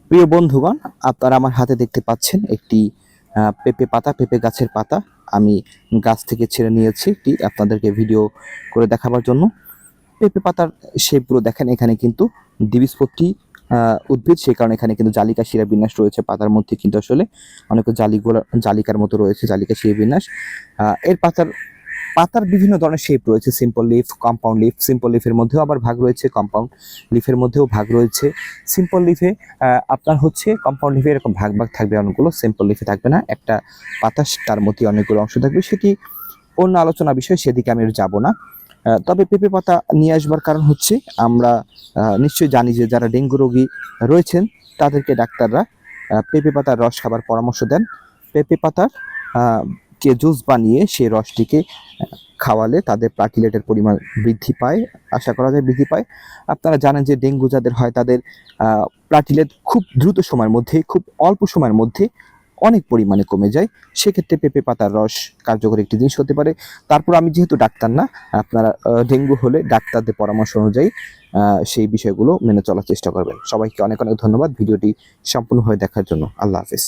প্রিয় বন্ধুগণ, আপনারা আমার হাতে দেখতে পাচ্ছেন একটি পেঁপে পাতা, পেঁপে গাছের পাতা। আমি গাছ থেকে ছিঁড়ে নিয়েছি এটি আপনাদেরকে ভিডিও করে দেখাবার জন্য। পেঁপে পাতার শেপগুলো দেখেন, এখানে কিন্তু দ্বিবীজপত্রী উদ্ভিদ, সেই কারণে এখানে কিন্তু জালিকা শিরা বিন্যাস রয়েছে। পাতার মধ্যে কিন্তু আসলে অনেক জালিকার মতো রয়েছে, জালিকা শিরা বিন্যাস। এর পাতার পাতার বিভিন্ন ধরনের শেপ রয়েছে, simple leaf, compound leaf. Simple লিফের মধ্যেও আবার ভাগ রয়েছে, কম্পাউন্ড লিফের মধ্যেও ভাগ রয়েছে। সিম্পল লিফে আপনার হচ্ছে কম্পাউন্ড লিফে এরকম ভাগ ভাগ থাকবে অনেকগুলো, সিম্পল লিফে থাকবে না। একটা পাতা, তার মধ্যে অনেকগুলো অংশ থাকবে, সেটি অন্য আলোচনা বিষয়, সেদিকে আমি যাব না। তবে পেঁপে পাতা নিয়ে আসবার কারণ হচ্ছে আমরা নিশ্চয়ই জানি যে যারা ডেঙ্গু রোগী রয়েছেন তাদেরকে ডাক্তাররা পেঁপে পাতার রস খাবার পরামর্শ দেন। পেঁপে পাতার কে জুস বানিয়ে সেই রসটিকে খাওয়ালে তাদের প্লাটিলেটের পরিমাণ বৃদ্ধি পায়, আশা করা যায় বৃদ্ধি পায়। আপনারা জানেন যে ডেঙ্গু যাদের হয় তাদের প্লাটিলেট খুব দ্রুত সময়ের মধ্যে, খুব অল্প সময়ের মধ্যে অনেক পরিমাণে কমে যায়। সেক্ষেত্রে পেঁপে পাতার রস কার্যকরী একটি জিনিস হতে পারে। তারপর আমি যেহেতু ডাক্তার না, আপনারা ডেঙ্গু হলে ডাক্তারদের পরামর্শ অনুযায়ী সেই বিষয়গুলো মেনে চলার চেষ্টা করবেন। সবাইকে অনেক অনেক ধন্যবাদ ভিডিওটি সম্পূর্ণভাবে দেখার জন্য। আল্লাহ হাফেজ।